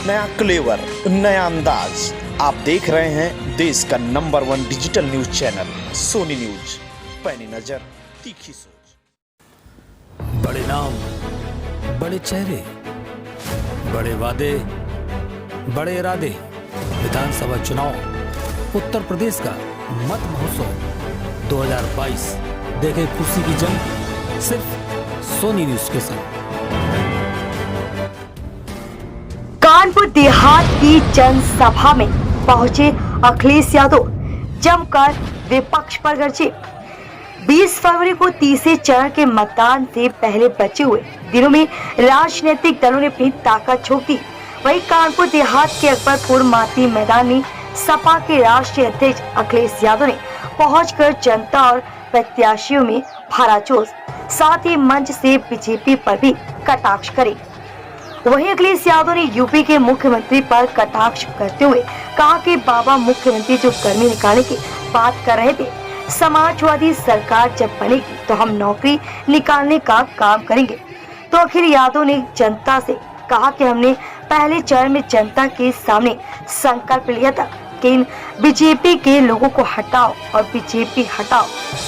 नया क्लेवर, नया अंदाज। आप देख रहे हैं देश का number 1 digital news channel Sony news. पैनी नजर, तीखी सोच। बड़े नाम, बड़े चेहरे, बड़े वादे, बड़े इरादे। विधानसभा चुनाव उत्तर प्रदेश का मत महोत्सव 2022 देखे कुर्सी की जंग सिर्फ सोनी न्यूज के संग। कानपुर देहात की जनसभा में पहुंचे अखिलेश यादव जमकर विपक्ष पर गरजे। 20 फरवरी को तीसरे चरण के मतदान से पहले बचे हुए दिनों में राजनीतिक दलों ने अपनी ताकत झोंक दी। वहीं कानपुर देहात के अकबरपुर माती मैदान में सपा के राष्ट्रीय अध्यक्ष अखिलेश यादव ने पहुंचकर जनता और प्रत्याशियों में भरा जोश, साथ ही मंच से बीजेपी पर भी कटाक्ष करे। वहीं अखिलेश यादव ने यूपी के मुख्यमंत्री पर कटाक्ष करते हुए कहा कि बाबा मुख्यमंत्री जो कर्मी निकालने की बात कर रहे थे, समाजवादी सरकार जब बनेगी तो हम नौकरी निकालने का काम करेंगे। तो अखिलेश यादव ने जनता से कहा कि हमने पहले चरण में जनता के सामने संकल्प लिया था कि इन बीजेपी के लोगों को हटाओ और बीजेपी हटाओ।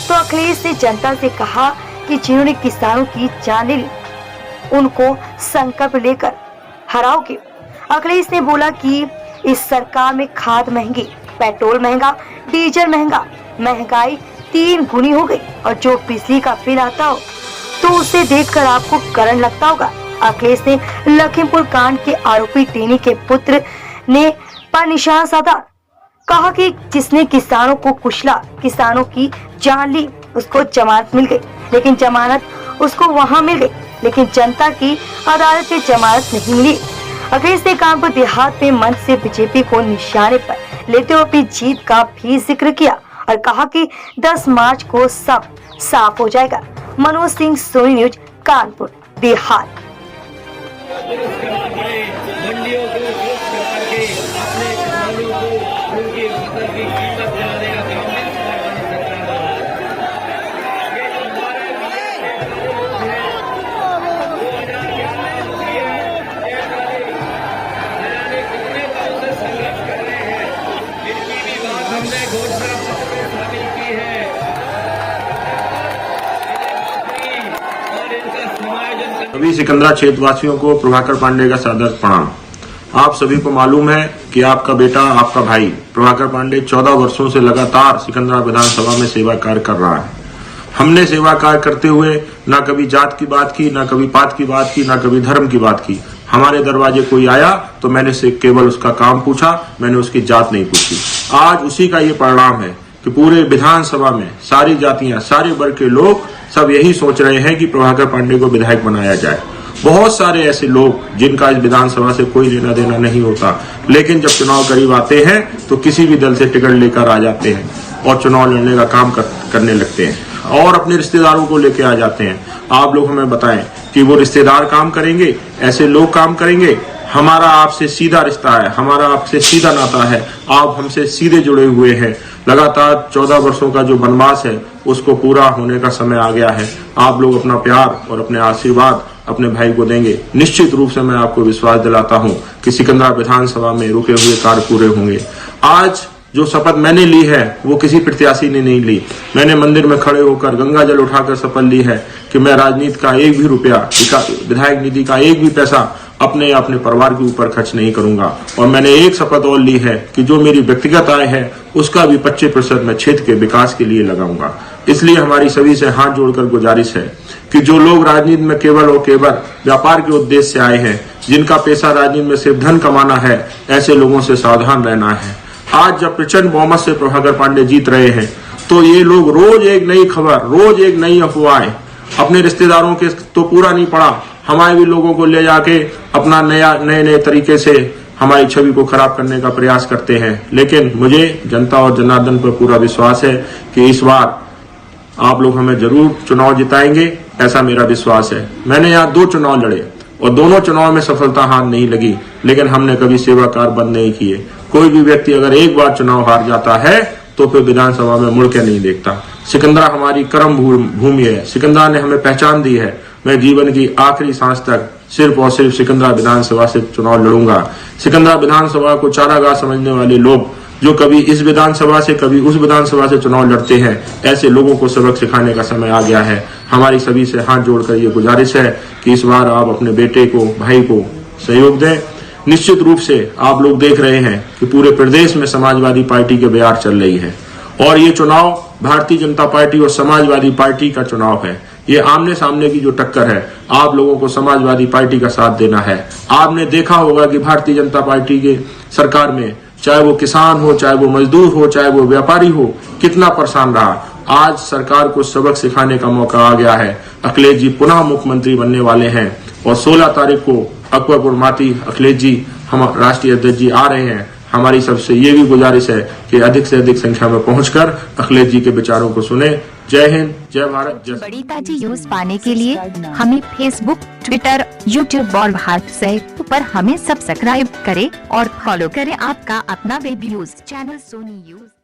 तो अखिलेश ने जनता से कहा कि जिन्होंने किसानों की जान ले ली उनको संकल्प लेकर हराओगे। अखिलेश ने बोला कि इस सरकार में खाद महंगी, पेट्रोल महंगा, डीजल महंगा, महंगाई 3 गुनी हो गई और जो बिजली का बिल आता हो तो उसे देखकर आपको करंट लगता होगा। अखिलेश ने लखीमपुर कांड के आरोपी टेनी के पुत्र ने पर निशाना साधा। कहा कि जिसने किसानों को कुचला, किसानों की जान ली, उसको जमानत मिल गई, लेकिन जमानत उसको वहां मिल गई, लेकिन जनता की अदालत से जमानत नहीं मिली। अखिलेश ने कानपुर देहात में मंच से बीजेपी को निशाने पर लेते हुए अपनी जीत का भी जिक्र किया और कहा कि 10 मार्च को सब साफ हो जाएगा। मनोज सिंह, सोनी न्यूज, कानपुर देहात। सभी सिकंदरा क्षेत्रवासियों को प्रभाकर पांडे का सादर प्रणाम। आप सभी को मालूम है कि आपका बेटा, आपका भाई प्रभाकर पांडे 14 वर्षों से लगातार सिकंदरा विधानसभा में सेवा कार्य कर रहा है। हमने सेवा कार्य करते हुए न कभी जात की बात की, न कभी पात की बात की, न कभी धर्म की बात की। हमारे दरवाजे कोई आया तो मैंने से केवल उसका काम पूछा, मैंने उसकी जात नहीं पूछी। आज उसी का ये परिणाम है कि पूरे विधानसभा में सारी जातियां, सारे वर्ग के लोग सब यही सोच रहे हैं कि प्रभाकर पांडे को विधायक बनाया जाए। बहुत सारे ऐसे लोग जिनका इस विधानसभा से कोई लेना देना नहीं होता, लेकिन जब चुनाव करीब आते हैं तो किसी भी दल से टिकट लेकर आ जाते हैं और चुनाव लड़ने का काम करने लगते हैं और अपने रिश्तेदारों को लेके आ जाते हैं। आप लोग हमें बताएं कि वो रिश्तेदार काम करेंगे, ऐसे लोग काम करेंगे? हमारा आपसे सीधा रिश्ता है, हमारा आपसे सीधा नाता है, आप हमसे सीधे जुड़े हुए हैं। लगातार 14 वर्षों का जो वनवास है उसको पूरा होने का समय आ गया है। आप लोग अपना प्यार और अपने आशीर्वाद अपने भाई को देंगे। निश्चित रूप से मैं आपको विश्वास दिलाता हूं कि सिकंदरा विधानसभा में रुके हुए कार्य पूरे होंगे। आज जो शपथ मैंने ली है वो किसी प्रत्याशी ने नहीं ली। मैंने मंदिर में खड़े होकर गंगा जल उठाकर शपथ ली है कि मैं राजनीति का एक भी रुपया, विधायक निधि का एक भी पैसा अपने परिवार के ऊपर खर्च नहीं करूंगा। और मैंने एक शपथ और ली है कि जो मेरी व्यक्तिगत आय है उसका भी 25% मैं क्षेत्र के विकास के लिए लगाऊंगा। इसलिए हमारी सभी से हाथ जोड़कर गुजारिश है कि जो लोग राजनीति में केवल और केवल व्यापार के उद्देश्य से आए हैं, जिनका पैसा राजनीति में सिर्फ धन कमाना है, ऐसे लोगों से सावधान रहना है। आज जब प्रचंड बहुमत से प्रभाकर पांडे जीत रहे हैं तो ये लोग रोज एक नई खबर, रोज एक नई अफवाहें अपने रिश्तेदारों के तो पूरा नहीं पड़ा, हमारे भी लोगों को ले जाके अपना नए तरीके से हमारी छवि को खराब करने का प्रयास करते हैं। लेकिन मुझे जनता और जनार्दन पर पूरा विश्वास है कि इस बार आप लोग हमें जरूर चुनाव जिताएंगे, ऐसा मेरा विश्वास है। मैंने यहाँ 2 चुनाव लड़े और दोनों चुनाव में सफलता हाथ नहीं लगी, लेकिन हमने कभी सेवा कार्य बंद नहीं किए। कोई भी व्यक्ति अगर एक बार चुनाव हार जाता है तो फिर विधानसभा में मुड़ के नहीं देखता। सिकंदरा हमारी कर्म भूमि है, सिकंदरा ने हमें पहचान दी है। मैं जीवन की आखिरी सांस तक सिर्फ और सिर्फ सिकंदरा विधानसभा से चुनाव लड़ूंगा। सिकंदरा विधानसभा को चारागाह समझने वाले लोग जो कभी इस विधानसभा से कभी उस विधानसभा से चुनाव लड़ते हैं, ऐसे लोगों को सबक सिखाने का समय आ गया है। हमारी सभी से हाथ जोड़कर ये गुजारिश है कि इस बार आप अपने बेटे को, भाई को सहयोग दें। निश्चित रूप से आप लोग देख रहे हैं कि पूरे प्रदेश में समाजवादी पार्टी के बयार चल रही है और ये चुनाव भारतीय जनता पार्टी और समाजवादी पार्टी का चुनाव है। ये आमने सामने की जो टक्कर है, आप लोगों को समाजवादी पार्टी का साथ देना है। आपने देखा होगा कि भारतीय जनता पार्टी के सरकार में चाहे वो किसान हो, चाहे वो मजदूर हो, चाहे वो व्यापारी हो, कितना परेशान रहा। आज सरकार को सबक सिखाने का मौका आ गया है। अखिलेश जी पुनः मुख्यमंत्री बनने वाले हैं और 16 तारीख को अकबरपुर माती अखिलेश जी, हम राष्ट्रीय अध्यक्ष जी आ रहे हैं। हमारी सबसे ये भी गुजारिश है कि अधिक से अधिक संख्या में पहुंचकर अखिलेश जी के विचारों को सुने। जय हिंद, जय भारत, जय। बड़ी ताजी न्यूज पाने के लिए हमें फेसबुक, ट्विटर, यूट्यूब और व्हाट्सएप पर हमें सब्सक्राइब करें और फॉलो करें आपका अपना web news channel Sony news.